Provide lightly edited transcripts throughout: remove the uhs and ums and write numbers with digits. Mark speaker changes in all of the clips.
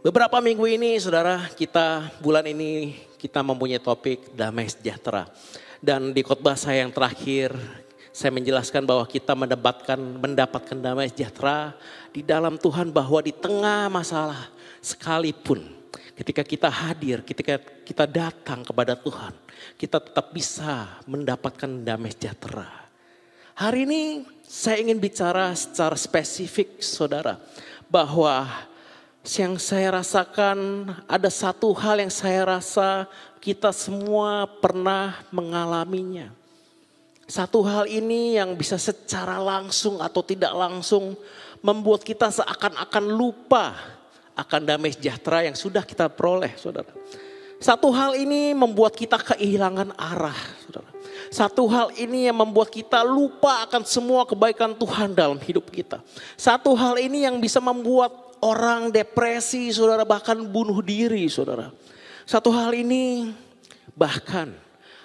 Speaker 1: Beberapa minggu ini saudara, bulan ini kita mempunyai topik damai sejahtera. Dan di khotbah saya yang terakhir, saya menjelaskan bahwa kita mendapatkan damai sejahtera di dalam Tuhan, bahwa di tengah masalah sekalipun ketika kita hadir, ketika kita datang kepada Tuhan, kita tetap bisa mendapatkan damai sejahtera. Hari ini saya ingin bicara secara spesifik saudara, bahwa yang saya rasakan, ada satu hal yang saya rasa kita semua pernah mengalaminya. Satu hal ini yang bisa secara langsung atau tidak langsung membuat kita seakan-akan lupa akan damai sejahtera yang sudah kita peroleh, saudara. Satu hal ini membuat kita kehilangan arah, saudara. Satu hal ini yang membuat kita lupa akan semua kebaikan Tuhan dalam hidup kita. Satu hal ini yang bisa membuat orang depresi, saudara, bahkan bunuh diri, saudara. Satu hal ini bahkan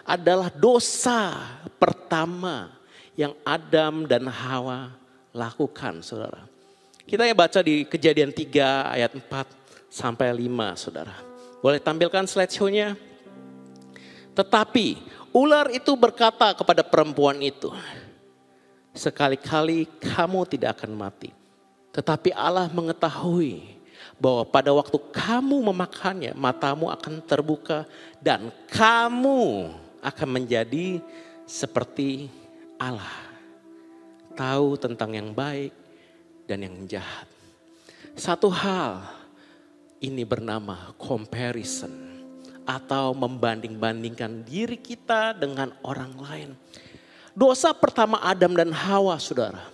Speaker 1: adalah dosa pertama yang Adam dan Hawa lakukan, saudara. Kita yang baca di Kejadian 3 ayat 4 sampai 5, saudara. Boleh tampilkan slideshow-nya? Tetapi ular itu berkata kepada perempuan itu, sekali-kali kamu tidak akan mati. Tetapi Allah mengetahui bahwa pada waktu kamu memakannya, matamu akan terbuka dan kamu akan menjadi seperti Allah. Tahu tentang yang baik dan yang jahat. Satu hal ini bernama comparison atau membanding-bandingkan diri kita dengan orang lain. Dosa pertama Adam dan Hawa, saudara,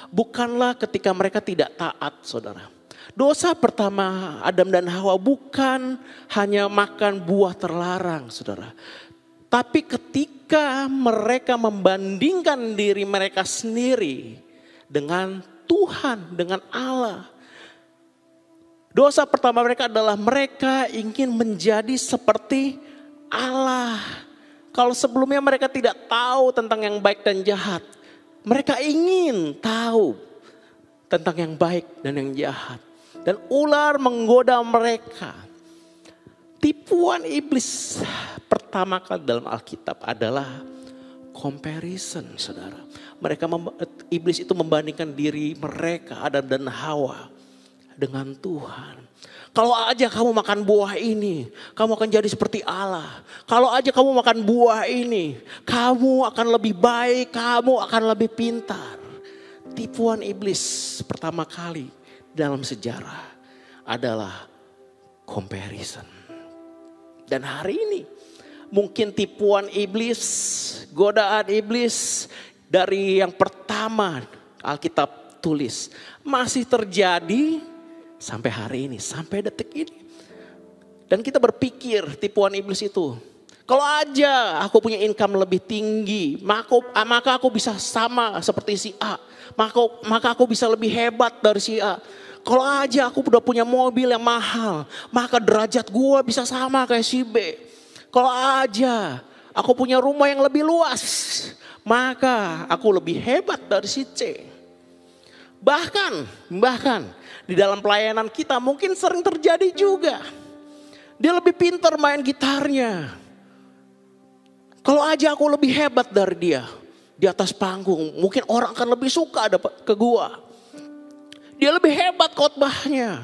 Speaker 1: bukanlah ketika mereka tidak taat, saudara. Dosa pertama Adam dan Hawa bukan hanya makan buah terlarang, saudara. Tapi ketika mereka membandingkan diri mereka sendiri dengan Tuhan, dengan Allah. Dosa pertama mereka adalah mereka ingin menjadi seperti Allah. Kalau sebelumnya mereka tidak tahu tentang yang baik dan jahat, mereka ingin tahu tentang yang baik dan yang jahat. Dan ular menggoda mereka. Tipuan iblis pertama kali dalam Alkitab adalah comparison, saudara. Iblis itu membandingkan diri mereka, Adam dan Hawa, dengan Tuhan. Kalau aja kamu makan buah ini, kamu akan jadi seperti Allah. Kalau aja kamu makan buah ini, kamu akan lebih baik, kamu akan lebih pintar. Tipuan iblis pertama kali dalam sejarah adalah comparison. Dan hari ini mungkin tipuan iblis, godaan iblis dari yang pertama Alkitab tulis masih terjadi sampai hari ini, sampai detik ini. Dan kita berpikir tipuan iblis itu, kalau aja aku punya income lebih tinggi, maka aku bisa sama seperti si A. Maka aku bisa lebih hebat dari si A. Kalau aja aku udah punya mobil yang mahal, maka derajat gue bisa sama kayak si B. Kalau aja aku punya rumah yang lebih luas, maka aku lebih hebat dari si C. Bahkan di dalam pelayanan kita mungkin sering terjadi juga. Dia lebih pintar main gitarnya. Kalau aja aku lebih hebat dari dia di atas panggung, mungkin orang akan lebih suka ke gua. Dia lebih hebat khotbahnya.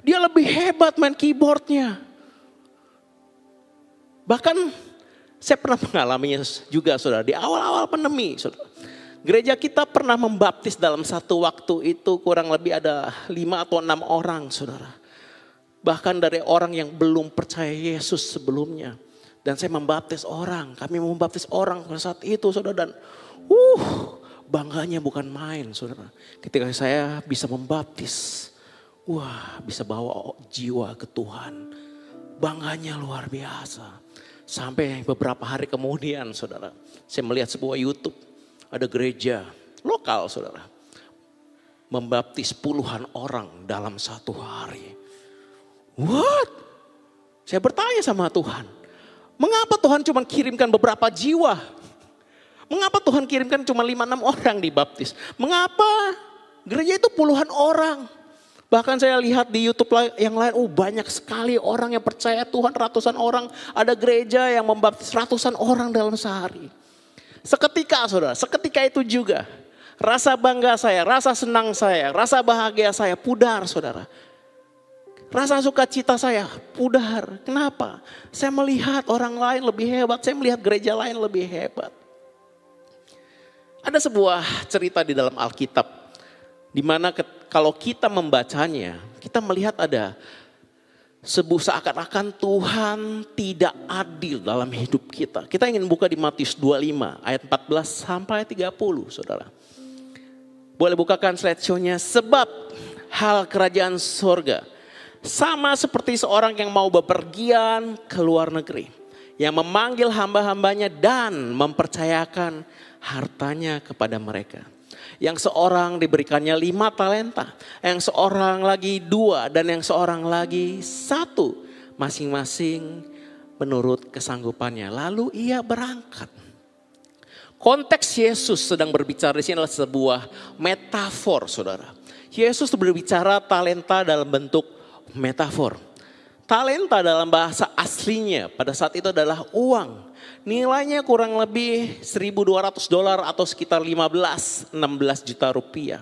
Speaker 1: Dia lebih hebat main keyboardnya. Bahkan saya pernah mengalaminya juga, saudara, di awal-awal pandemi, saudara. Gereja kita pernah membaptis dalam satu waktu itu kurang lebih ada 5 atau 6 orang, saudara. Bahkan dari orang yang belum percaya Yesus sebelumnya. Dan saya membaptis orang, kami membaptis orang pada saat itu, saudara. Dan bangganya bukan main, saudara. Ketika saya bisa membaptis, bisa bawa jiwa ke Tuhan. Bangganya luar biasa. Sampai beberapa hari kemudian, saudara, saya melihat sebuah YouTube. Ada gereja lokal, saudara, membaptis puluhan orang dalam satu hari. What? Saya bertanya sama Tuhan, mengapa Tuhan cuma kirimkan beberapa jiwa? Mengapa Tuhan kirimkan cuma 5-6 orang dibaptis? Mengapa gereja itu puluhan orang? Bahkan saya lihat di YouTube yang lain, banyak sekali orang yang percaya Tuhan, ratusan orang. Ada gereja yang membaptis ratusan orang dalam sehari. Seketika saudara, seketika itu juga rasa bangga saya, rasa senang saya, rasa bahagia saya pudar saudara. Rasa sukacita saya pudar. Kenapa? Saya melihat orang lain lebih hebat, saya melihat gereja lain lebih hebat. Ada sebuah cerita di dalam Alkitab, di mana kalau kita membacanya, kita melihat ada seakan-akan Tuhan tidak adil dalam hidup kita. Kita ingin buka di Matius 25 ayat 14 sampai 30 saudara. Boleh bukakan slideshow-nya. Sebab hal kerajaan sorga sama seperti seorang yang mau bepergian ke luar negeri. Yang memanggil hamba-hambanya dan mempercayakan hartanya kepada mereka. Yang seorang diberikannya 5 talenta, yang seorang lagi 2, dan yang seorang lagi 1. Masing-masing menurut kesanggupannya. Lalu ia berangkat. Konteks Yesus sedang berbicara di sini adalah sebuah metafor saudara. Yesus berbicara talenta dalam bentuk metafor. Talenta dalam bahasa aslinya pada saat itu adalah uang. Nilainya kurang lebih $1.200 atau sekitar 15-16 juta rupiah.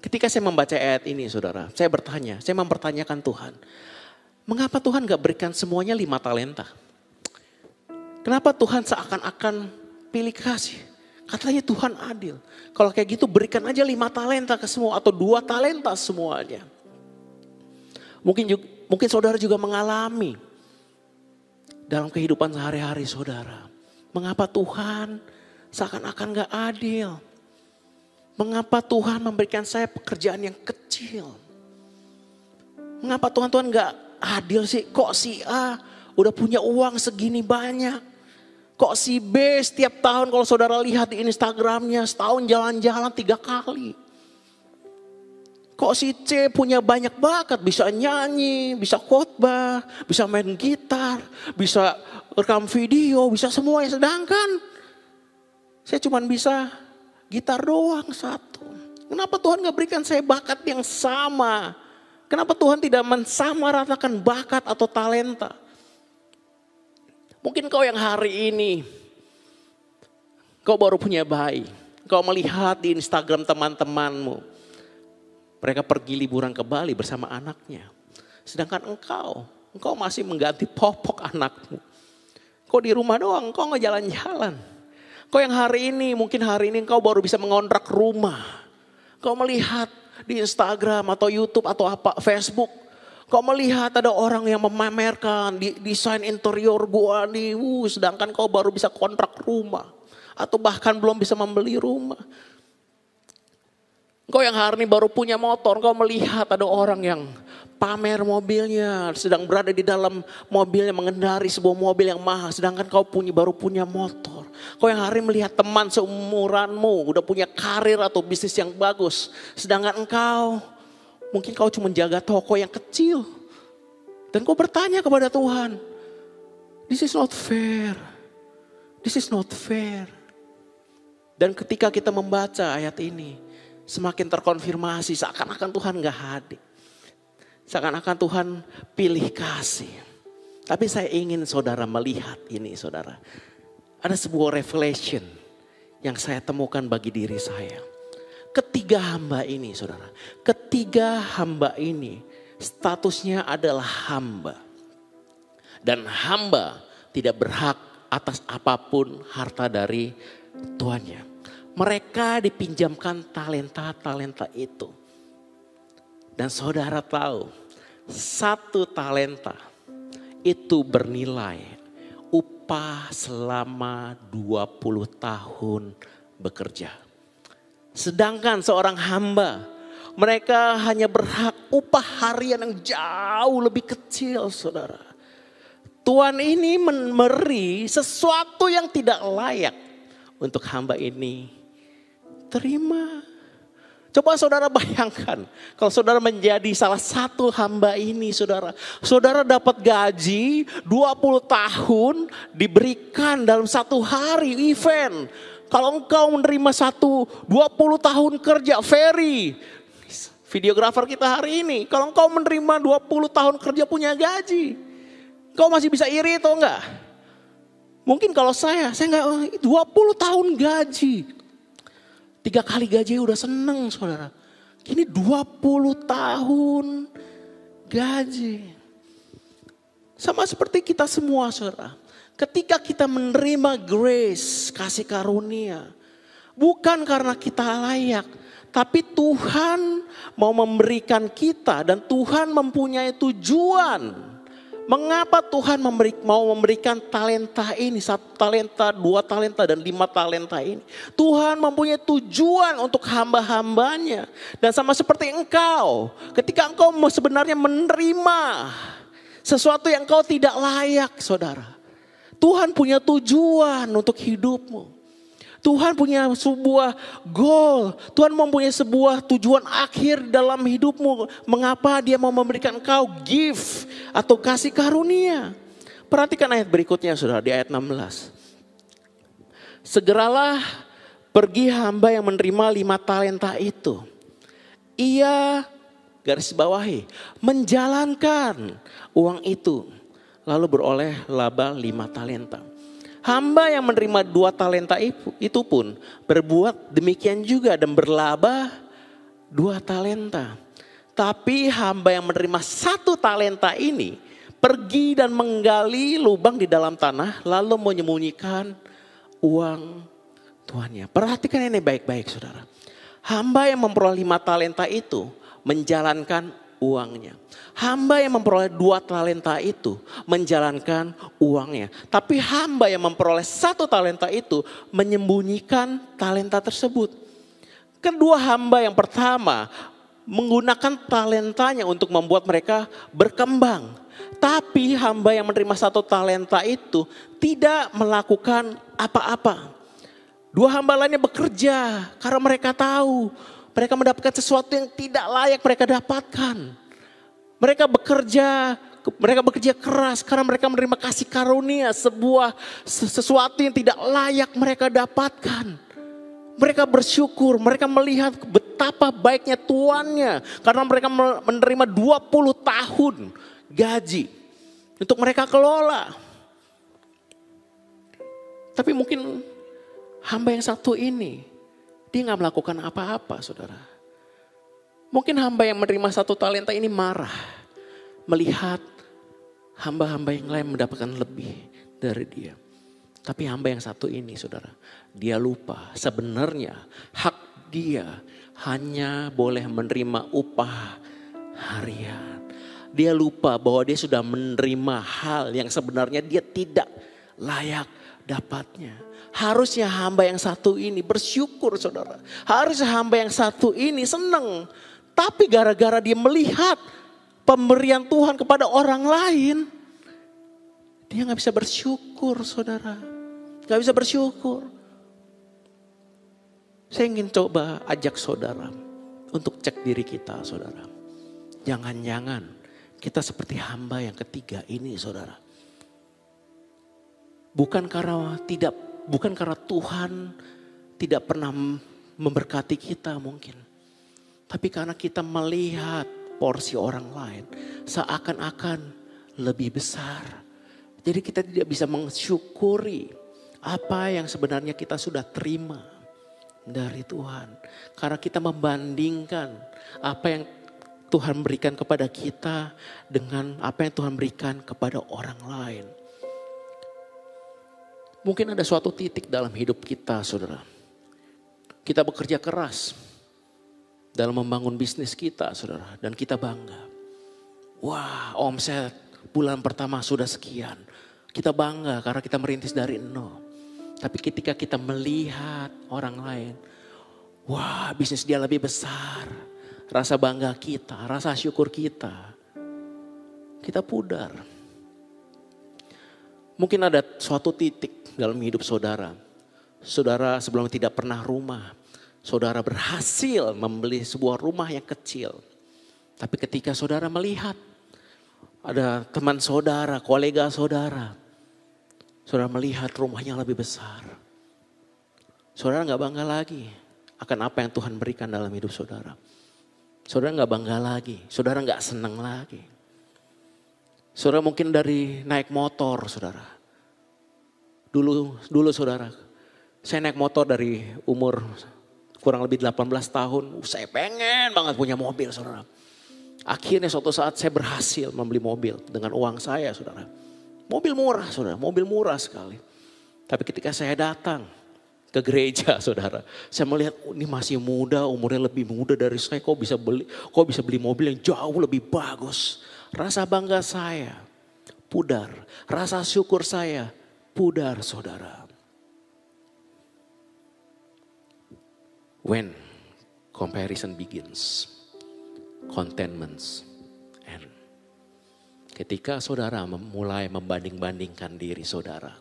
Speaker 1: Ketika saya membaca ayat ini saudara, saya mempertanyakan Tuhan. Mengapa Tuhan gak berikan semuanya 5 talenta? Kenapa Tuhan seakan-akan pilih kasih? Katanya Tuhan adil. Kalau kayak gitu berikan aja 5 talenta ke semua atau 2 talenta semuanya. Mungkin saudara juga mengalami dalam kehidupan sehari-hari saudara. Mengapa Tuhan seakan-akan gak adil? Mengapa Tuhan memberikan saya pekerjaan yang kecil? Mengapa Tuhan gak adil sih? Kok si A udah punya uang segini banyak? Kok si B setiap tahun kalau saudara lihat di Instagramnya setahun jalan-jalan 3 kali? Kok si C punya banyak bakat, bisa nyanyi, bisa khotbah, bisa main gitar, bisa rekam video, bisa semuanya. Sedangkan saya cuma bisa gitar doang 1. Kenapa Tuhan gak berikan saya bakat yang sama? Kenapa Tuhan tidak mensamaratakan bakat atau talenta? Mungkin kau yang hari ini, kau baru punya bayi. Kau melihat di Instagram teman-temanmu. Mereka pergi liburan ke Bali bersama anaknya. Sedangkan engkau masih mengganti popok anakmu. Kau di rumah doang, kau nggak jalan-jalan. Kau yang mungkin hari ini engkau baru bisa mengontrak rumah. Kau melihat di Instagram atau YouTube atau Facebook. Kau melihat ada orang yang memamerkan desain interior gua nih. Sedangkan kau baru bisa kontrak rumah. Atau bahkan belum bisa membeli rumah. Kau yang hari ini baru punya motor, kau melihat ada orang yang pamer mobilnya, sedang berada di dalam mobilnya mengendari sebuah mobil yang mahal, sedangkan kau baru punya motor. Kau yang hari ini melihat teman seumuranmu, udah punya karir atau bisnis yang bagus, sedangkan mungkin kau cuma jaga toko yang kecil. Dan kau bertanya kepada Tuhan, this is not fair, this is not fair. Dan ketika kita membaca ayat ini, semakin terkonfirmasi seakan-akan Tuhan gak hadir. Seakan-akan Tuhan pilih kasih. Tapi saya ingin saudara melihat ini saudara. Ada sebuah revelation yang saya temukan bagi diri saya. Ketiga hamba ini saudara. Ketiga hamba ini statusnya adalah hamba. Dan hamba tidak berhak atas apapun harta dari tuannya. Mereka dipinjamkan talenta-talenta itu. Dan saudara tahu, 1 talenta itu bernilai upah selama 20 tahun bekerja. Sedangkan seorang hamba, mereka hanya berhak upah harian yang jauh lebih kecil saudara. Tuhan ini memberi sesuatu yang tidak layak untuk hamba ini terima. Coba saudara bayangkan, kalau saudara menjadi salah satu hamba ini saudara. Saudara dapat gaji 20 tahun diberikan dalam 1 hari Kalau engkau menerima 20 tahun kerja, videografer kita hari ini. Kalau engkau menerima 20 tahun kerja punya gaji, engkau masih bisa iri atau enggak? Mungkin kalau saya enggak 20 tahun gaji. 3 kali gaji udah seneng saudara. Ini 20 tahun gaji. Sama seperti kita semua saudara. Ketika kita menerima grace, kasih karunia. Bukan karena kita layak. Tapi Tuhan mau memberikan kita dan Tuhan mempunyai tujuan. Mengapa Tuhan mau memberikan talenta ini, 1 talenta, 2 talenta dan 5 talenta ini. Tuhan mempunyai tujuan untuk hamba-hambanya. Dan sama seperti engkau, ketika engkau sebenarnya menerima sesuatu yang engkau tidak layak saudara. Tuhan punya tujuan untuk hidupmu. Tuhan punya sebuah goal. Tuhan mempunyai sebuah tujuan akhir dalam hidupmu. Mengapa dia mau memberikan engkau gift atau kasih karunia. Perhatikan ayat berikutnya saudara di ayat 16. Segeralah pergi hamba yang menerima 5 talenta itu. Ia garis bawahi menjalankan uang itu. Lalu beroleh laba 5 talenta. Hamba yang menerima 2 talenta itu pun berbuat demikian juga dan berlaba 2 talenta. Tapi hamba yang menerima 1 talenta ini pergi dan menggali lubang di dalam tanah lalu menyembunyikan uang tuannya. Perhatikan ini baik-baik saudara. Hamba yang memperoleh 5 talenta itu menjalankan uangnya. Hamba yang memperoleh 2 talenta itu menjalankan uangnya. Tapi hamba yang memperoleh 1 talenta itu menyembunyikan talenta tersebut. Kedua hamba yang pertama menggunakan talentanya untuk membuat mereka berkembang. Tapi hamba yang menerima 1 talenta itu tidak melakukan apa-apa. 2 hamba lainnya bekerja karena mereka tahu mereka mendapatkan sesuatu yang tidak layak mereka dapatkan. Mereka bekerja keras karena mereka menerima kasih karunia, sesuatu yang tidak layak mereka dapatkan. Mereka bersyukur, mereka melihat betapa baiknya tuannya karena mereka menerima 20 tahun gaji untuk mereka kelola. Tapi mungkin hamba yang satu ini dia gak melakukan apa-apa saudara. Mungkin hamba yang menerima 1 talenta ini marah. Melihat hamba-hamba yang lain mendapatkan lebih dari dia. Tapi hamba yang satu ini saudara. Dia lupa sebenarnya hak dia hanya boleh menerima upah harian. Dia lupa bahwa dia sudah menerima hal yang sebenarnya dia tidak layak dapatnya. Harusnya hamba yang satu ini bersyukur saudara. Harusnya hamba yang satu ini senang. Tapi gara-gara dia melihat pemberian Tuhan kepada orang lain. Dia gak bisa bersyukur saudara. Gak bisa bersyukur. Saya ingin coba ajak saudara untuk cek diri kita saudara. Jangan-jangan kita seperti hamba yang ketiga ini saudara. Bukan karena Tuhan tidak pernah memberkati kita mungkin. Tapi karena kita melihat porsi orang lain seakan-akan lebih besar. Jadi kita tidak bisa mensyukuri apa yang sebenarnya kita sudah terima dari Tuhan. Karena kita membandingkan apa yang Tuhan berikan kepada kita dengan apa yang Tuhan berikan kepada orang lain. Mungkin ada suatu titik dalam hidup kita saudara. Kita bekerja keras dalam membangun bisnis kita saudara. Dan kita bangga. Wah omset bulan pertama sudah sekian. Kita bangga karena kita merintis dari nol. Tapi ketika kita melihat orang lain. Wah bisnis dia lebih besar. Rasa bangga kita, rasa syukur kita. Kita pudar. Mungkin ada suatu titik dalam hidup saudara. Saudara sebelum tidak pernah rumah. Saudara berhasil membeli sebuah rumah yang kecil. Tapi ketika saudara melihat ada teman saudara, kolega saudara. Saudara melihat rumahnya lebih besar. Saudara gak bangga lagi akan apa yang Tuhan berikan dalam hidup saudara. Saudara nggak bangga lagi, saudara nggak senang lagi. Saudara mungkin dari naik motor, saudara. Dulu saudara, saya naik motor dari umur kurang lebih 18 tahun. Saya pengen banget punya mobil, saudara. Akhirnya suatu saat saya berhasil membeli mobil dengan uang saya, saudara. Mobil murah, saudara, mobil murah sekali. Tapi ketika saya datang ke gereja, saudara, saya melihat ini masih muda, umurnya lebih muda dari saya, kok bisa beli mobil yang jauh lebih bagus. Rasa bangga saya pudar, rasa syukur saya pudar, saudara. When comparison begins, contentment end. Ketika saudara mulai membanding-bandingkan diri saudara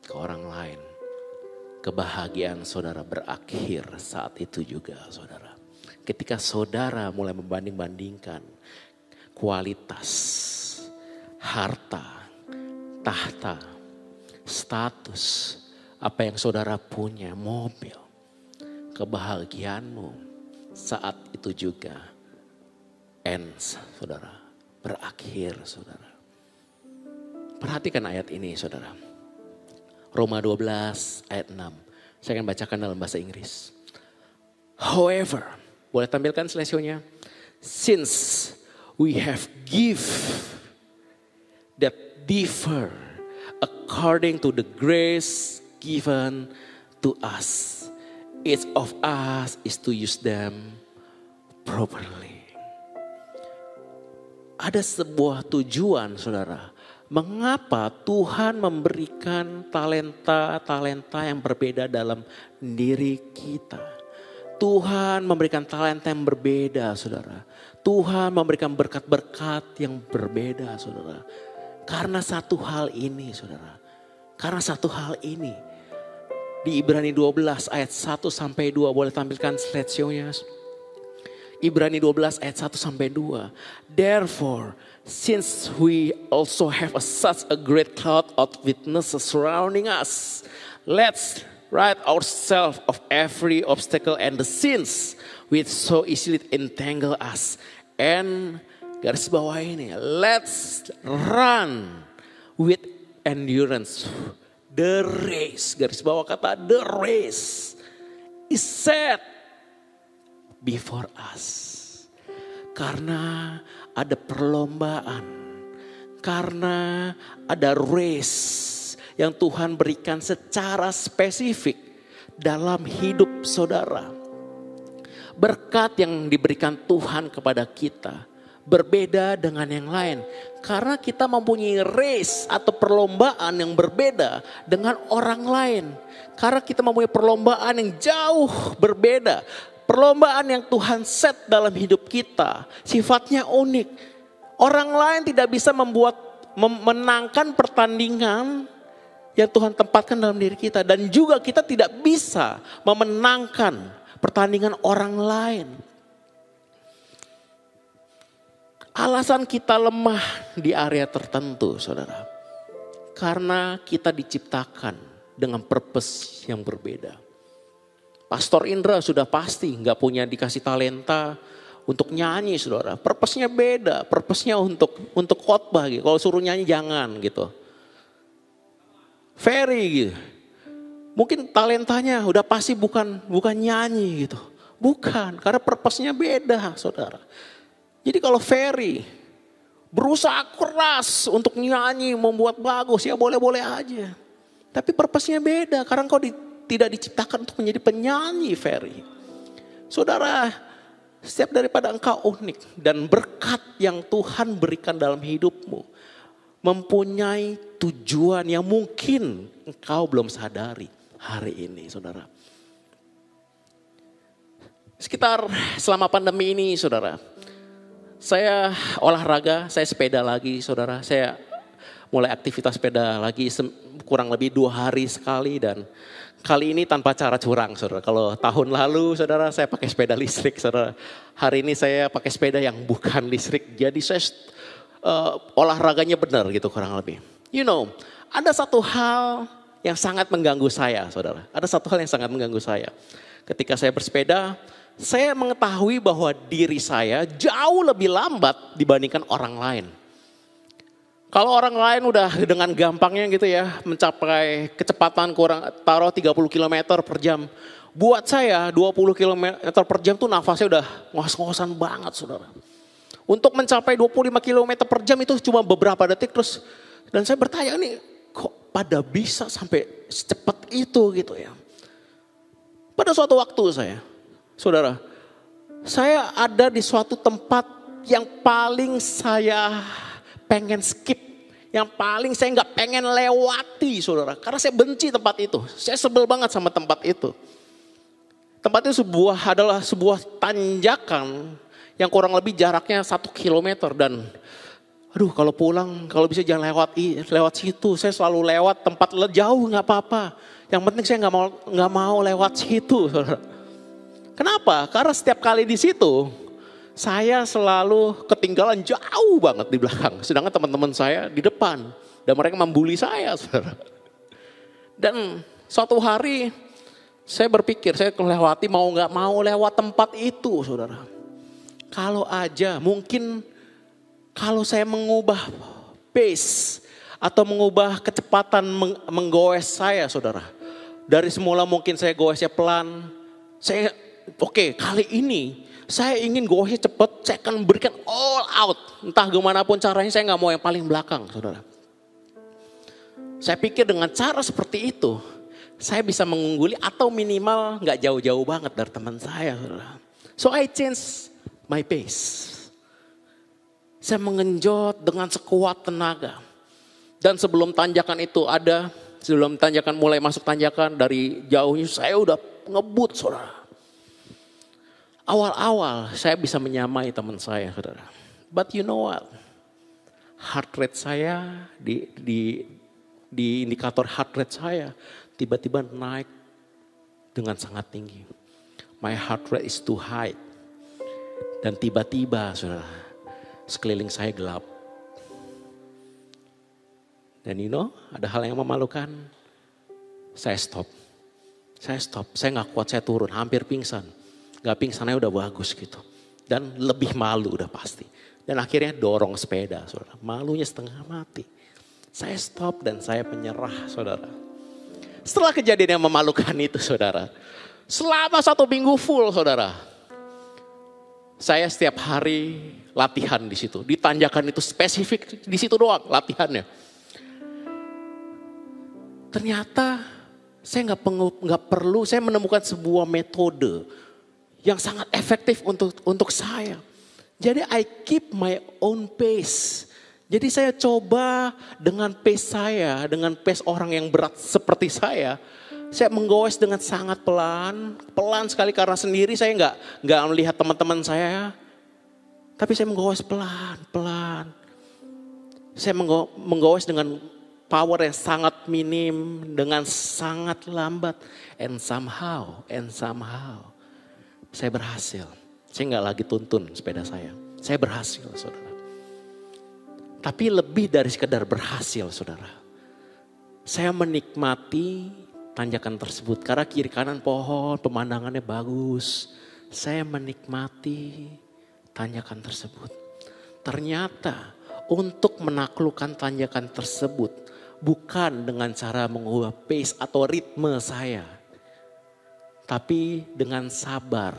Speaker 1: ke orang lain, kebahagiaan saudara berakhir saat itu juga, saudara. Ketika saudara mulai membanding-bandingkan kualitas, harta, tahta, status, apa yang saudara punya, mobil, kebahagiaanmu saat itu juga ends, saudara, berakhir, saudara. Perhatikan ayat ini, saudara. Roma 12 ayat 6. Saya akan bacakan dalam bahasa Inggris. However, boleh tampilkan slide-nya? Since we have give that differ according to the grace given to us, each of us is to use them properly. Ada sebuah tujuan, saudara. Mengapa Tuhan memberikan talenta-talenta yang berbeda dalam diri kita? Tuhan memberikan talenta yang berbeda, saudara. Tuhan memberikan berkat-berkat yang berbeda, saudara. Karena satu hal ini, saudara. Karena satu hal ini. Di Ibrani 12 ayat 1 sampai 2, boleh tampilkan slide-nya. Ibrani 12 ayat 1 sampai 2. Therefore, since we also have such a great cloud of witnesses surrounding us, let's rid ourselves of every obstacle and the sins which so easily entangle us. And garis bawah ini, let's run with endurance the race. Garis bawah kata the race is set before us. Karena ada perlombaan, karena ada race yang Tuhan berikan secara spesifik dalam hidup saudara. Berkat yang diberikan Tuhan kepada kita berbeda dengan yang lain. Karena kita mempunyai race atau perlombaan yang berbeda dengan orang lain. Karena kita mempunyai perlombaan yang jauh berbeda. Perlombaan yang Tuhan set dalam hidup kita sifatnya unik. Orang lain tidak bisa memenangkan pertandingan yang Tuhan tempatkan dalam diri kita. Dan juga kita tidak bisa memenangkan pertandingan orang lain. Alasan kita lemah di area tertentu, saudara. Karena kita diciptakan dengan purpose yang berbeda. Pastor Indra sudah pasti nggak punya dikasih talenta untuk nyanyi, saudara. Purpose-nya beda, purpose-nya untuk khotbah gitu. Kalau suruh nyanyi jangan gitu. Ferry gitu. Mungkin talentanya udah pasti bukan nyanyi gitu. Bukan, karena purpose-nya beda, saudara. Jadi kalau Ferry berusaha keras untuk nyanyi, membuat bagus, ya boleh-boleh aja. Tapi purpose-nya beda, karena kau tidak diciptakan untuk menjadi penyanyi, Ferry. Saudara, setiap daripada engkau unik dan berkat yang Tuhan berikan dalam hidupmu mempunyai tujuan yang mungkin engkau belum sadari hari ini, saudara. Sekitar selama pandemi ini, saudara, saya olahraga, saya sepeda lagi, saudara. Saya mulai aktivitas sepeda lagi kurang lebih 2 hari sekali dan kali ini tanpa cara curang, saudara. Kalau tahun lalu, saudara, saya pakai sepeda listrik, saudara. Hari ini saya pakai sepeda yang bukan listrik. Jadi saya olahraganya benar gitu kurang lebih. You know, ada satu hal yang sangat mengganggu saya, saudara. Ada satu hal yang sangat mengganggu saya. Ketika saya bersepeda, saya mengetahui bahwa diri saya jauh lebih lambat dibandingkan orang lain. Kalau orang lain udah dengan gampangnya gitu ya mencapai kecepatan kurang taruh 30 km per jam. Buat saya 20 km per jam tuh nafasnya udah ngos-ngosan banget saudara. Untuk mencapai 25 km per jam itu cuma beberapa detik terus. Dan saya bertanya nih kok pada bisa sampai secepat itu gitu ya. Pada suatu waktu saudara, saya ada di suatu tempat yang paling saya pengen skip. Yang paling saya nggak pengen lewati saudara. Karena saya benci tempat itu. Saya sebel banget sama tempat itu. Tempat itu adalah sebuah tanjakan yang kurang lebih jaraknya 1 kilometer. Dan aduh kalau pulang kalau bisa jangan lewat situ. Saya selalu lewat tempat jauh nggak apa-apa. Yang penting saya nggak mau lewat situ saudara. Kenapa? Karena setiap kali di situ saya selalu ketinggalan jauh banget di belakang. Sedangkan teman-teman saya di depan. Dan mereka membuli saya saudara. Dan suatu hari saya berpikir saya melewati mau gak mau lewat tempat itu saudara. Kalau aja mungkin kalau saya mengubah pace atau mengubah kecepatan menggoes saya saudara. Dari semula mungkin saya goesnya pelan. Oke, kali ini saya ingin goesnya cepat, saya akan berikan all out. Entah gimana pun caranya saya gak mau yang paling belakang saudara. Saya pikir dengan cara seperti itu, saya bisa mengungguli atau minimal gak jauh-jauh banget dari teman saya saudara. So I change my pace. Saya mengenjot dengan sekuat tenaga. Dan sebelum tanjakan itu ada, sebelum tanjakan mulai masuk tanjakan dari jauhnya saya udah ngebut saudara. Awal-awal saya bisa menyamai teman saya saudara. But you know what? Heart rate saya di indikator heart rate saya tiba-tiba naik dengan sangat tinggi. My heart rate is too high. Dan tiba-tiba saudara sekeliling saya gelap. Dan ada hal yang memalukan. Saya stop. Saya gak kuat, saya turun hampir pingsan. Gak pingsannya udah bagus gitu. Dan lebih malu udah pasti. Dan akhirnya dorong sepeda saudara. Malunya setengah mati. Saya stop dan saya menyerah saudara. Setelah kejadian yang memalukan itu saudara. Selama 1 minggu full saudara. Saya setiap hari latihan di situ. Di tanjakan itu spesifik di situ doang latihannya. Ternyata saya nggak perlu. Saya menemukan sebuah metode yang sangat efektif untuk saya. Jadi I keep my own pace. Jadi saya coba dengan pace saya, dengan pace orang yang berat seperti saya menggoes dengan sangat pelan sekali karena sendiri saya nggak melihat teman-teman saya, tapi saya menggoes pelan. Saya menggoes dengan power yang sangat minim, dengan sangat lambat, and somehow saya berhasil. Saya nggak lagi tuntun sepeda saya berhasil saudara. Tapi lebih dari sekedar berhasil saudara. Saya menikmati tanjakan tersebut karena kiri kanan pohon, pemandangannya bagus. Saya menikmati tanjakan tersebut. Ternyata untuk menaklukkan tanjakan tersebut bukan dengan cara mengubah pace atau ritme saya. Tapi dengan sabar,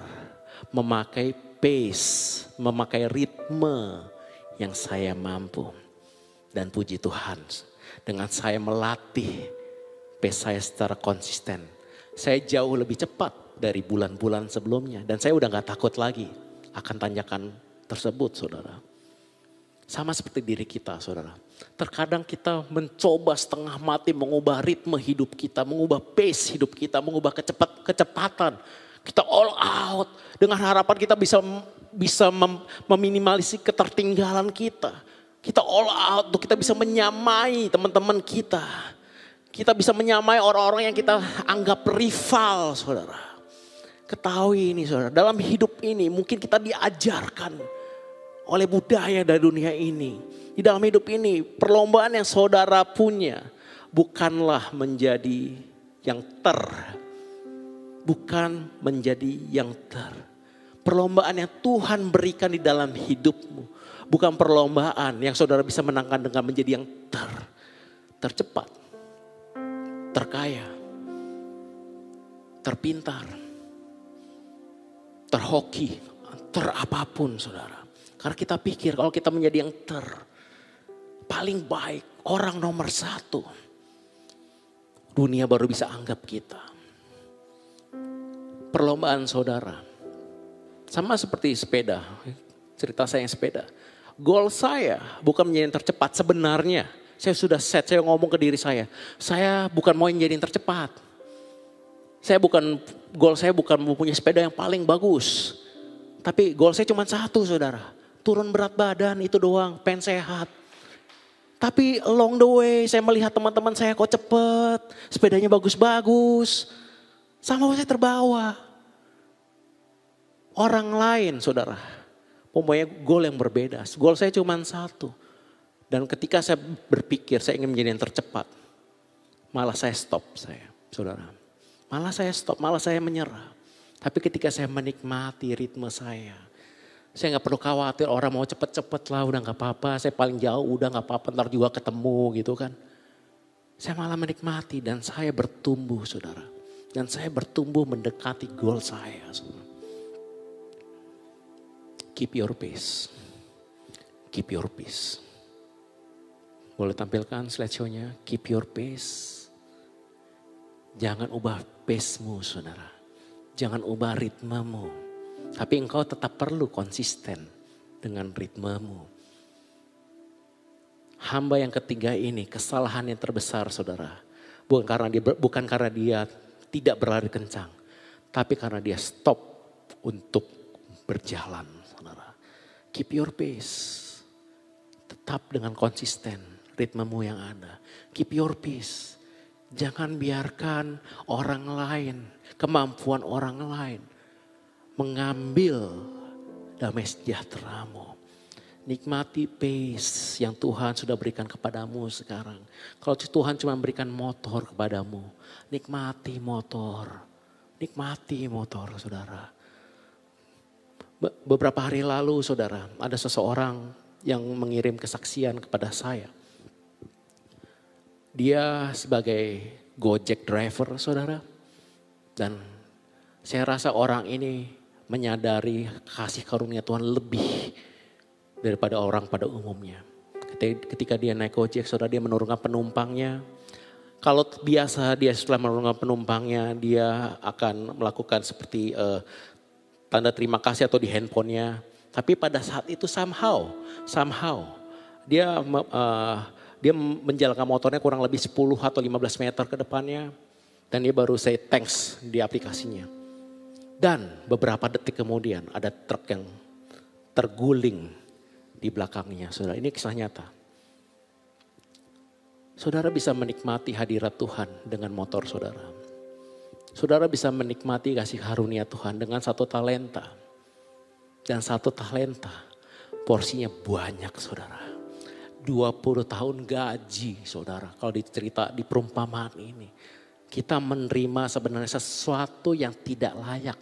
Speaker 1: memakai pace, memakai ritme yang saya mampu. Dan puji Tuhan, dengan saya melatih pace saya secara konsisten, saya jauh lebih cepat dari bulan-bulan sebelumnya. Dan saya udah gak takut lagi akan tanjakan tersebut saudara. Sama seperti diri kita saudara. Terkadang kita mencoba setengah mati mengubah ritme hidup kita, mengubah pace hidup kita, mengubah kecepatan. Kita all out dengan harapan kita bisa meminimalisir ketertinggalan kita. Kita all out untuk kita bisa menyamai teman-teman kita. Kita bisa menyamai orang-orang yang kita anggap rival saudara. Ketahui ini saudara, dalam hidup ini mungkin kita diajarkan oleh budaya dari dunia ini. Di dalam hidup ini perlombaan yang saudara punya bukanlah menjadi yang bukan menjadi yang Perlombaan yang Tuhan berikan di dalam hidupmu. Bukan perlombaan yang saudara bisa menangkan dengan menjadi yang tercepat, terkaya, terpintar, terhoki, terapapun saudara. Karena kita pikir kalau kita menjadi yang paling baik, orang nomor 1. Dunia baru bisa anggap kita. Perlombaan saudara. Sama seperti sepeda, cerita saya yang sepeda. Goal saya bukan menjadi yang tercepat sebenarnya. Saya sudah set, saya ngomong ke diri saya bukan mau menjadi yang tercepat. Goal saya bukan mempunyai sepeda yang paling bagus. Tapi goal saya cuma satu saudara. Turun berat badan itu doang, pengen sehat. Tapi along the way saya melihat teman-teman saya kok cepet, sepedanya bagus-bagus. Sama saya terbawa. Orang lain saudara, mempunyai goal yang berbeda. Goal saya cuma satu. Dan ketika saya berpikir saya ingin menjadi yang tercepat, malah saya stop saudara. Malah saya stop, malah saya menyerah. Tapi ketika saya menikmati ritme saya gak perlu khawatir orang mau cepet-cepet lah, udah gak apa-apa. Saya paling jauh, udah gak apa-apa, ntar juga ketemu gitu kan. Saya malah menikmati dan saya bertumbuh saudara. Dan saya bertumbuh mendekati goal saya saudara. Keep your pace. Keep your pace. Boleh tampilkan slideshow-nya. Keep your pace. Jangan ubah pace-mu saudara. Jangan ubah ritmemu. Tapi engkau tetap perlu konsisten dengan ritmemu. Hamba yang ketiga ini kesalahan yang terbesar saudara. Bukan karena dia tidak berlari kencang. Tapi karena dia stop untuk berjalan. Keep your pace. Tetap dengan konsisten ritmemu yang ada. Keep your pace. Jangan biarkan orang lain, kemampuan orang lain mengambil damai sejahteramu. Nikmati pace yang Tuhan sudah berikan kepadamu sekarang. Kalau Tuhan cuma berikan motor kepadamu, nikmati motor. Nikmati motor saudara. Beberapa hari lalu saudara, ada seseorang yang mengirim kesaksian kepada saya. Dia sebagai Gojek driver saudara. Dan saya rasa orang ini menyadari kasih karunia Tuhan lebih daripada orang pada umumnya. Ketika dia naik Gojek saudara, dia menurunkan penumpangnya. Kalau biasa dia setelah menurunkan penumpangnya, dia akan melakukan seperti tanda terima kasih atau di handphonenya. Tapi pada saat itu somehow dia menjalankan motornya kurang lebih 10 atau 15 meter ke depannya. Dan dia baru say thanks di aplikasinya. Dan beberapa detik kemudian ada truk yang terguling di belakangnya. Saudara, ini kisah nyata. Saudara bisa menikmati hadirat Tuhan dengan motor saudara. Saudara bisa menikmati kasih karunia Tuhan dengan 1 talenta. Dan 1 talenta porsinya banyak saudara. 20 tahun gaji saudara. Kalau dicerita di perumpamaan ini. Kita menerima sebenarnya sesuatu yang tidak layak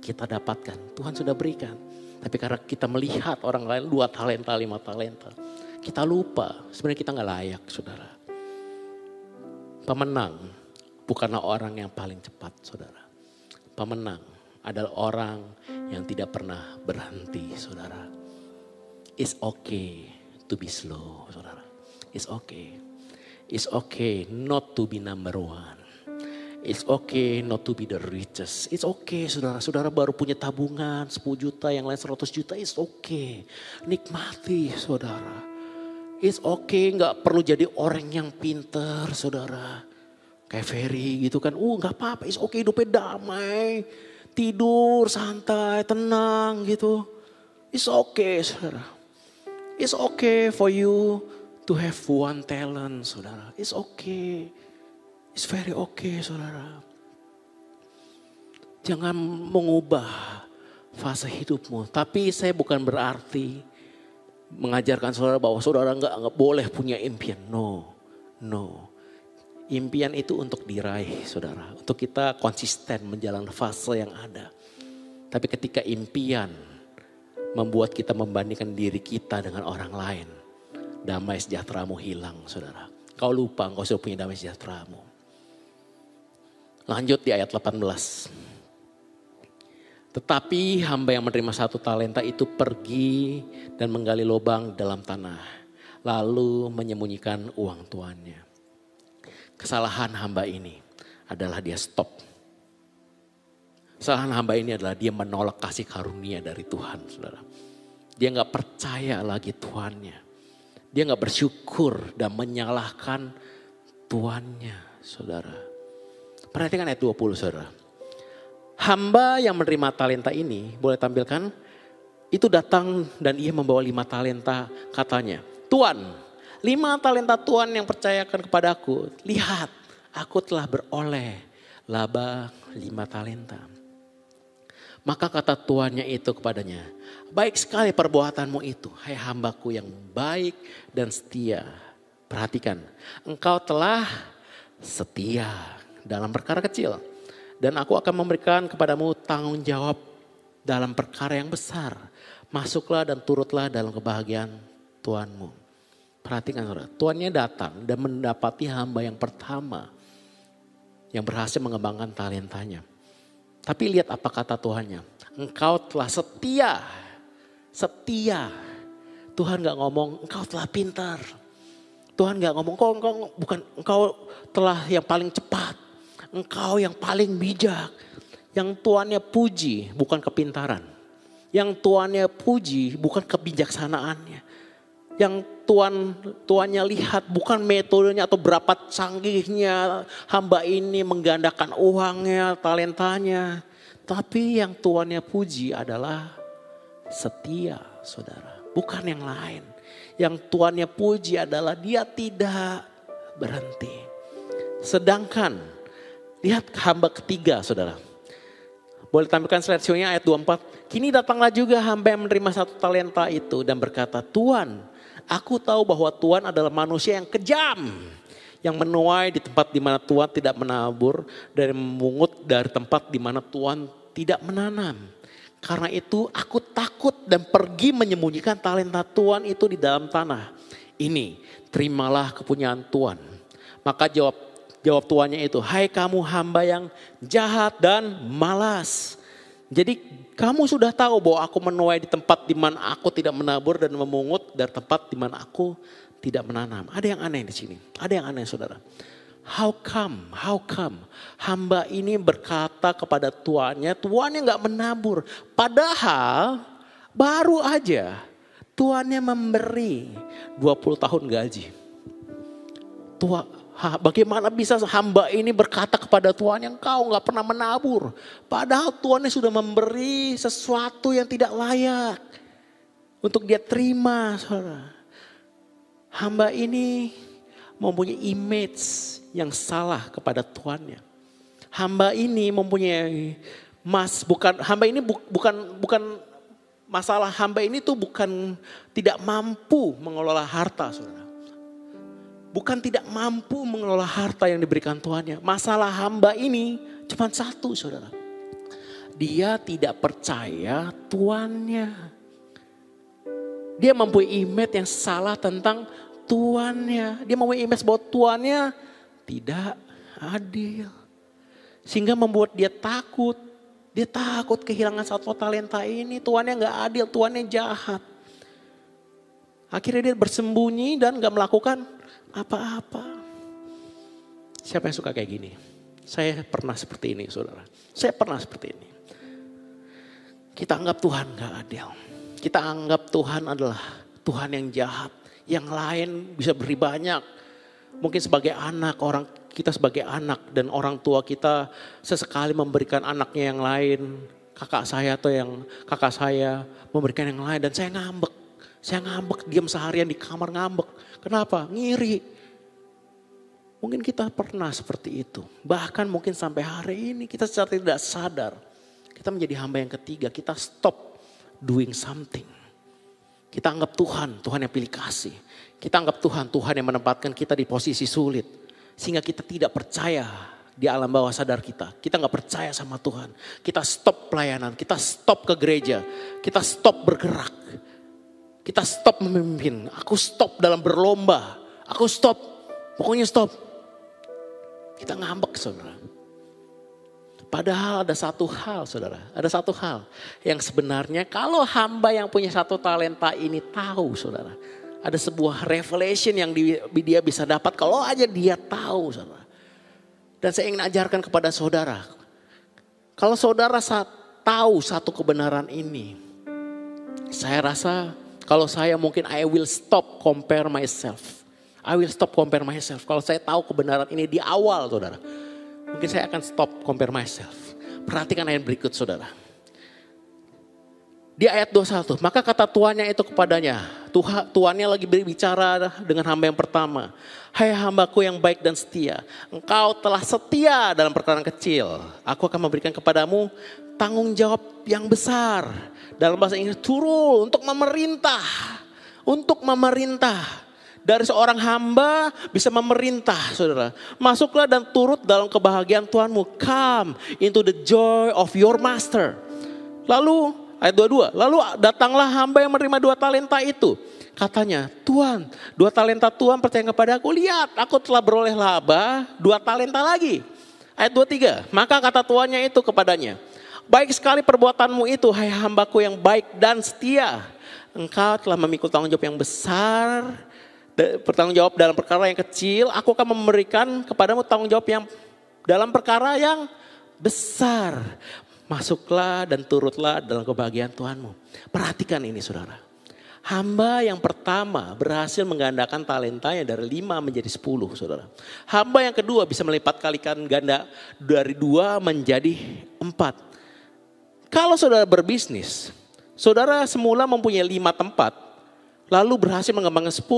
Speaker 1: kita dapatkan. Tuhan sudah berikan. Tapi karena kita melihat orang lain 2 talenta, 5 talenta. Kita lupa sebenarnya kita gak layak saudara. Pemenang bukanlah orang yang paling cepat saudara. Pemenang adalah orang yang tidak pernah berhenti saudara. It's okay to be slow saudara. It's okay. It's okay not to be number one. It's okay not to be the richest. It's okay saudara. Saudara baru punya tabungan 10 juta, yang lain 100 juta. It's okay. Nikmati saudara. It's okay, gak perlu jadi orang yang pinter saudara. Kayak Ferry gitu kan, gak apa-apa, it's okay, hidupnya damai. Tidur, santai, tenang gitu. It's okay saudara. It's okay for you to have 1 talent saudara. It's okay. It's very okay saudara. Jangan mengubah fase hidupmu. Tapi saya bukan berarti mengajarkan saudara bahwa saudara nggak boleh punya impian. No. Impian itu untuk diraih saudara. Untuk kita konsisten menjalani fase yang ada. Tapi ketika impian membuat kita membandingkan diri kita dengan orang lain, damai sejahteramu hilang, saudara. Kau lupa engkau sudah punya damai sejahteramu. Lanjut di ayat 18. Tetapi hamba yang menerima 1 talenta itu pergi dan menggali lubang dalam tanah, lalu menyembunyikan uang tuannya. Kesalahan hamba ini adalah dia stop. Kesalahan hamba ini adalah dia menolak kasih karunia dari Tuhan, saudara. Dia gak percaya lagi tuannya. Dia gak bersyukur dan menyalahkan tuannya, saudara. Perhatikan ayat 20, saudara. Hamba yang menerima talenta ini, boleh tampilkan, itu datang dan ia membawa 5 talenta, katanya, Tuan, 5 talenta Tuan yang percayakan kepadaku, lihat aku telah beroleh laba 5 talenta. Maka kata tuannya itu kepadanya, baik sekali perbuatanmu itu, hai hambaku yang baik dan setia. Perhatikan, engkau telah setia dalam perkara kecil. Dan aku akan memberikan kepadamu tanggung jawab dalam perkara yang besar. Masuklah dan turutlah dalam kebahagiaan tuanmu. Perhatikan saudara, tuannya datang dan mendapati hamba yang pertama yang berhasil mengembangkan talentanya. Tapi lihat apa kata Tuhannya. Engkau telah setia. Setia. Tuhan gak ngomong engkau telah pintar. Tuhan gak ngomong engkau telah yang paling cepat. Engkau yang paling bijak. Yang tuannya puji bukan kepintaran. Yang tuannya puji bukan kebijaksanaannya. Yang tuannya lihat bukan metodenya atau berapa canggihnya hamba ini menggandakan uangnya, talentanya. Tapi yang tuannya puji adalah setia, saudara. Bukan yang lain. Yang tuannya puji adalah dia tidak berhenti. Sedangkan lihat hamba ketiga, saudara. Boleh tampilkan slide show-nya ayat 24. Kini datanglah juga hamba yang menerima 1 talenta itu dan berkata, Tuan, aku tahu bahwa Tuhan adalah manusia yang kejam. Yang menuai di tempat di mana Tuhan tidak menabur. Dan memungut dari tempat di mana Tuhan tidak menanam. Karena itu aku takut dan pergi menyembunyikan talenta Tuhan itu di dalam tanah. Ini terimalah kepunyaan Tuhan. Maka jawab tuannya itu, hai kamu hamba yang jahat dan malas. Jadi kamu sudah tahu bahwa aku menuai di tempat di mana aku tidak menabur dan memungut dari tempat di mana aku tidak menanam. Ada yang aneh di sini. Ada yang aneh, saudara. How come hamba ini berkata kepada tuannya gak menabur. Padahal baru aja tuannya memberi 20 tahun gaji. Bagaimana bisa hamba ini berkata kepada tuannya, engkau gak pernah menabur. Padahal tuannya sudah memberi sesuatu yang tidak layak untuk dia terima, saudara. Hamba ini mempunyai image yang salah kepada tuannya. Hamba ini mempunyai bukan masalah hamba ini tuh bukan tidak mampu mengelola harta, saudara. Bukan tidak mampu mengelola harta yang diberikan tuannya. Masalah hamba ini cuma satu, saudara. Dia tidak percaya tuannya. Dia mempunyai image yang salah tentang tuannya. Dia mempunyai image bahwa tuannya tidak adil. Sehingga membuat dia takut. Dia takut kehilangan 1 talenta ini. Tuannya gak adil, tuannya jahat. Akhirnya dia bersembunyi dan gak melakukan apa-apa. Siapa yang suka kayak gini? Saya pernah seperti ini, saudara. Saya pernah seperti ini. Kita anggap Tuhan gak adil. Kita anggap Tuhan adalah Tuhan yang jahat. Yang lain bisa beri banyak. Mungkin sebagai anak, kita sebagai anak dan orang tua kita sesekali memberikan anaknya yang lain. Kakak saya memberikan yang lain dan saya ngambek. Saya ngambek, diam seharian di kamar ngambek. Kenapa? Ngiri. Mungkin kita pernah seperti itu. Bahkan mungkin sampai hari ini kita secara tidak sadar. Kita menjadi hamba yang ketiga, kita stop doing something. Kita anggap Tuhan yang pilih kasih. Kita anggap Tuhan yang menempatkan kita di posisi sulit. Sehingga kita tidak percaya di alam bawah sadar kita. Kita gak percaya sama Tuhan. Kita stop pelayanan, kita stop ke gereja, kita stop bergerak. Kita stop memimpin, aku stop dalam berlomba, aku stop, pokoknya stop. Kita ngambek saudara. Padahal ada satu hal saudara, ada satu hal yang sebenarnya kalau hamba yang punya satu talenta ini tahu saudara. Ada sebuah revelation yang dia bisa dapat kalau aja dia tahu saudara. Dan saya ingin ajarkan kepada saudara. Kalau saudara tahu satu kebenaran ini. Saya rasa kalau saya mungkin I will stop compare myself. I will stop compare myself. Kalau saya tahu kebenaran ini di awal saudara. Mungkin saya akan stop compare myself. Perhatikan ayat berikut saudara. Di ayat 21, maka kata tuannya itu kepadanya. Tuannya lagi berbicara dengan hamba yang pertama. Hai hambaku yang baik dan setia. Engkau telah setia dalam perkara kecil. Aku akan memberikan kepadamu tanggung jawab yang besar. Dalam bahasa Inggris turul untuk memerintah. Untuk memerintah. Dari seorang hamba bisa memerintah saudara. Masuklah dan turut dalam kebahagiaan Tuhanmu. Come into the joy of your master. Lalu ayat 22. Lalu datanglah hamba yang menerima 2 talenta itu. Katanya, Tuhan 2 talenta Tuhan percaya kepada aku. Lihat aku telah beroleh laba 2 talenta lagi. Ayat 23. Maka kata tuannya itu kepadanya. Baik sekali perbuatanmu itu hai hambaku yang baik dan setia. Engkau telah memikul tanggung jawab yang besar. Bertanggung jawab dalam perkara yang kecil. Aku akan memberikan kepadamu tanggung jawab yang dalam perkara yang besar. Masuklah dan turutlah dalam kebahagiaan Tuhanmu. Perhatikan ini saudara. Hamba yang pertama berhasil menggandakan talentanya dari 5 menjadi 10 saudara. Hamba yang kedua bisa melipat kalikan ganda dari 2 menjadi 4. Kalau saudara berbisnis, saudara semula mempunyai 5 tempat, lalu berhasil mengembangkan 10.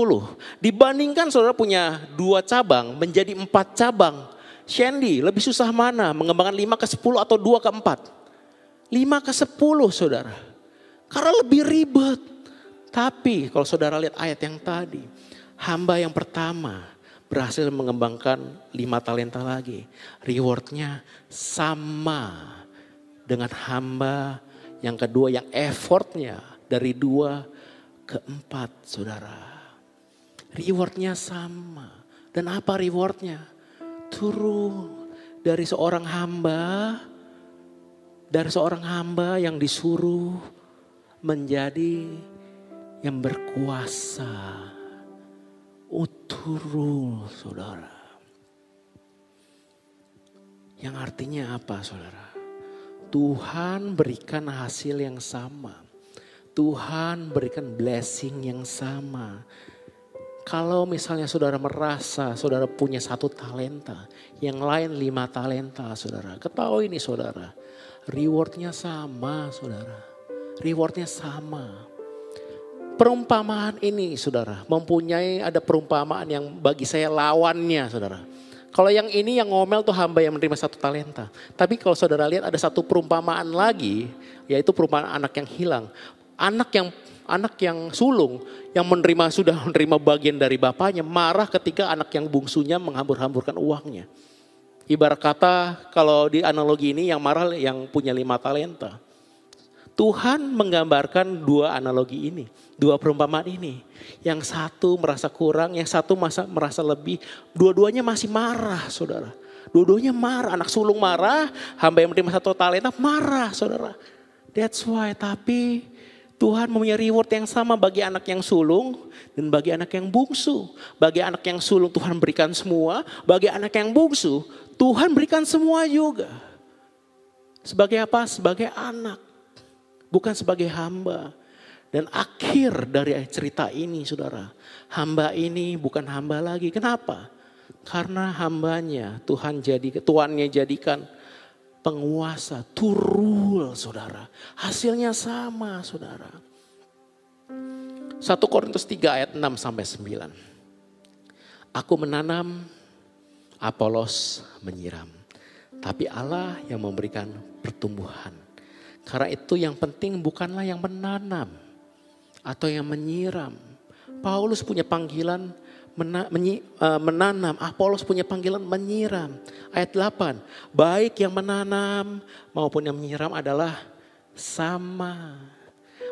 Speaker 1: Dibandingkan saudara punya 2 cabang menjadi 4 cabang. Shandy lebih susah mana mengembangkan 5 ke 10 atau 2 ke 4? 5 ke 10 saudara. Karena lebih ribet. Tapi kalau saudara lihat ayat yang tadi. Hamba yang pertama berhasil mengembangkan 5 talenta lagi. Rewardnya sama dengan hamba yang kedua yang effortnya dari 2 ke 4 saudara. Rewardnya sama. Dan apa rewardnya? Turun dari seorang hamba. Dari seorang hamba yang disuruh menjadi yang berkuasa. Turun saudara. Yang artinya apa saudara? Tuhan berikan hasil yang sama. Tuhan berikan blessing yang sama. Kalau misalnya saudara merasa saudara punya 1 talenta. Yang lain 5 talenta saudara. Ketahui ini saudara. Rewardnya sama saudara. Rewardnya sama. Perumpamaan ini saudara. Mempunyai ada perumpamaan yang bagi saya lawannya saudara. Kalau yang ini yang ngomel tuh hamba yang menerima 1 talenta. Tapi kalau saudara lihat ada satu perumpamaan lagi. Yaitu perumpamaan anak yang hilang. Anak yang sulung yang sudah menerima bagian dari bapaknya. Marah ketika anak yang bungsunya menghambur-hamburkan uangnya. Ibarat kata kalau di analogi ini yang marah yang punya 5 talenta. Tuhan menggambarkan 2 analogi ini. 2 perumpamaan ini. Yang satu merasa kurang, yang satu merasa lebih. Dua-duanya masih marah saudara. Dua-duanya marah. Anak sulung marah, hamba yang menerima 1 talenta marah saudara. That's why tapi Tuhan mempunyai reward yang sama bagi anak yang sulung dan bagi anak yang bungsu. Bagi anak yang sulung Tuhan berikan semua. Bagi anak yang bungsu Tuhan berikan semua juga. Sebagai apa? Sebagai anak. Bukan sebagai hamba. Dan akhir dari cerita ini saudara. Hamba ini bukan hamba lagi. Kenapa? Karena hambanya tuannya jadikan penguasa. Turul saudara. Hasilnya sama saudara. 1 Korintus 3 ayat 6 sampai 9. Aku menanam, Apolos menyiram. Tapi Allah yang memberikan pertumbuhan. Karena itu yang penting bukanlah yang menanam atau yang menyiram. Paulus punya panggilan menanam. Apolos punya panggilan menyiram. Ayat 8, baik yang menanam maupun yang menyiram adalah sama.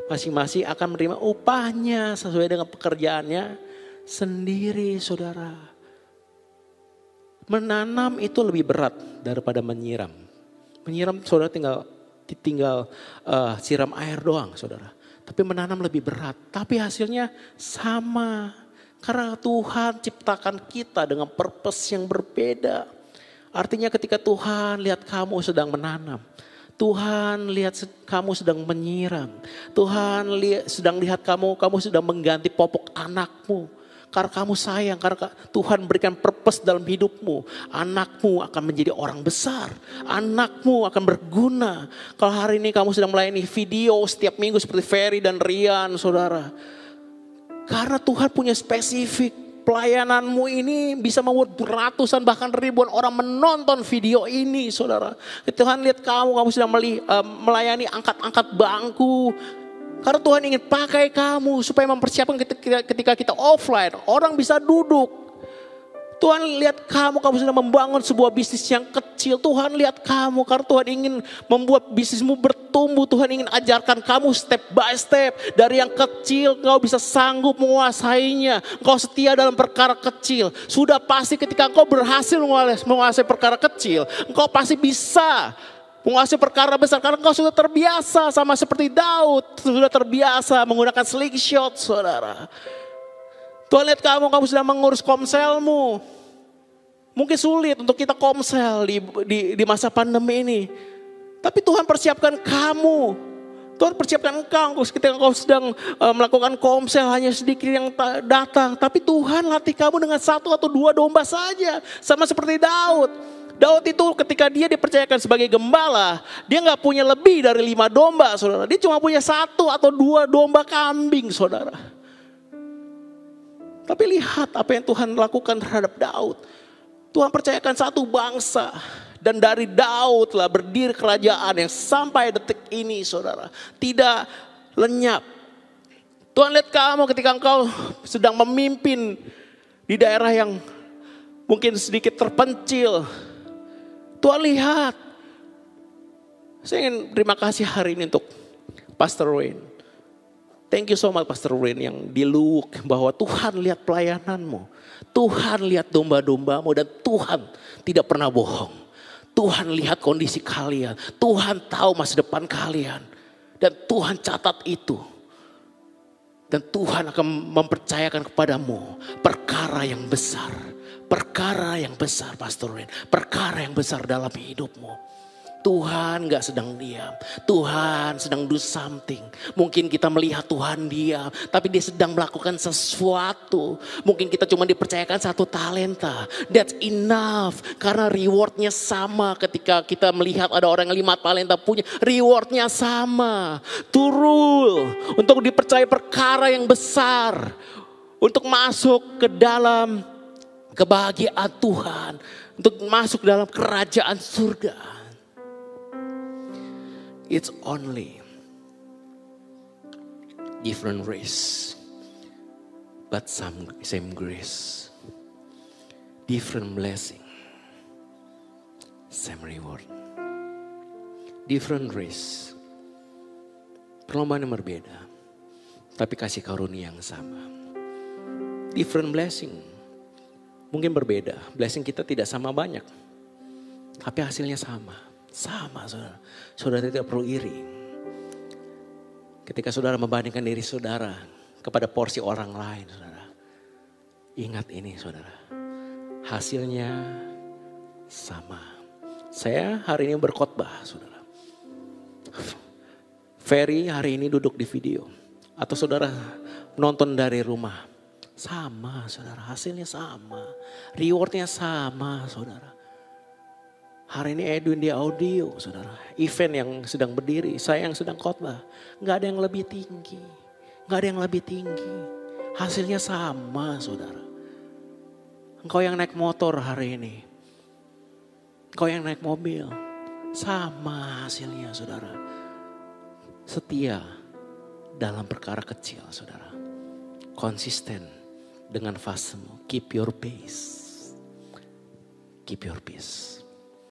Speaker 1: Masing-masing akan menerima upahnya sesuai dengan pekerjaannya sendiri, saudara. Menanam itu lebih berat daripada menyiram. Menyiram saudara tinggal siram air doang, saudara. Tapi menanam lebih berat, tapi hasilnya sama. Karena Tuhan ciptakan kita dengan purpose yang berbeda. Artinya ketika Tuhan lihat kamu sedang menanam, Tuhan lihat kamu sedang menyiram. Tuhan sedang lihat kamu sedang mengganti popok anakmu. Karena kamu sayang, karena Tuhan berikan purpose dalam hidupmu. Anakmu akan menjadi orang besar. Anakmu akan berguna. Kalau hari ini kamu sedang melayani video setiap minggu seperti Ferry dan Rian, saudara. Karena Tuhan punya spesifik. Pelayananmu ini bisa membuat ratusan bahkan ribuan orang menonton video ini, saudara. Tuhan lihat kamu sedang melayani angkat-angkat bangku. Karena Tuhan ingin pakai kamu supaya mempersiapkan ketika kita offline. Orang bisa duduk. Tuhan lihat kamu sedang membangun sebuah bisnis yang kecil. Tuhan lihat kamu karena Tuhan ingin membuat bisnismu bertumbuh. Tuhan ingin ajarkan kamu step by step. Dari yang kecil engkau bisa sanggup menguasainya. Engkau setia dalam perkara kecil. Sudah pasti ketika engkau berhasil menguasai perkara kecil, engkau pasti bisa menguasai perkara besar. Karena engkau sudah terbiasa sama seperti Daud. Sudah terbiasa menggunakan slingshot, saudara. Tuhan lihat kamu sedang mengurus komselmu. Mungkin sulit untuk kita komsel di masa pandemi ini. Tapi Tuhan persiapkan kamu. Tuhan persiapkan engkau ketika engkau sedang melakukan komsel hanya sedikit yang datang. Tapi Tuhan latih kamu dengan 1 atau 2 domba saja. Sama seperti Daud. Daud itu ketika dia dipercayakan sebagai gembala, dia gak punya lebih dari 5 domba, saudara. Dia cuma punya 1 atau 2 domba kambing, saudara. Tapi lihat apa yang Tuhan lakukan terhadap Daud. Tuhan percayakan satu bangsa. Dan dari Daud lah berdiri kerajaan yang sampai detik ini, saudara, tidak lenyap. Tuhan lihat kamu ketika engkau sedang memimpin di daerah yang mungkin sedikit terpencil. Tuhan lihat. Saya ingin terima kasih hari ini untuk Pastor Wayne. Thank you so much Pastor Wayne yang di Luwuk, bahwa Tuhan lihat pelayananmu. Tuhan lihat domba-dombamu dan Tuhan tidak pernah bohong. Tuhan lihat kondisi kalian. Tuhan tahu masa depan kalian. Dan Tuhan catat itu. Dan Tuhan akan mempercayakan kepadamu perkara yang besar. Perkara yang besar Pastor Wayne. Perkara yang besar dalam hidupmu. Tuhan gak sedang diam. Tuhan sedang do something. Mungkin kita melihat Tuhan diam, tapi dia sedang melakukan sesuatu. Mungkin kita cuma dipercayakan 1 talenta. That's enough. Karena rewardnya sama ketika kita melihat ada orang yang 5 talenta punya. Rewardnya sama. To rule. Untuk dipercaya perkara yang besar. Untuk masuk ke dalam kebahagiaan Tuhan. Untuk masuk dalam kerajaan surga. It's only different race, but same grace. Different blessing, same reward. Different race, perlombaan yang berbeda, tapi kasih karunia yang sama. Different blessing, mungkin berbeda. Blessing kita tidak sama banyak, tapi hasilnya sama. Sama, saudara. Saudara tidak perlu iri. Ketika saudara membandingkan diri saudara kepada porsi orang lain, saudara. Ingat ini, saudara. Hasilnya sama. Saya hari ini berkhotbah, saudara. Ferry hari ini duduk di video. Atau saudara nonton dari rumah. Sama, saudara. Hasilnya sama. Rewardnya sama, saudara. Hari ini Edwin di audio, saudara. Event yang sedang berdiri, saya yang sedang khotbah. Gak ada yang lebih tinggi. Gak ada yang lebih tinggi. Hasilnya sama, saudara. Engkau yang naik motor hari ini. Engkau yang naik mobil. Sama hasilnya, saudara. Setia dalam perkara kecil, saudara. Konsisten dengan fasemu. Keep your peace. Keep your peace.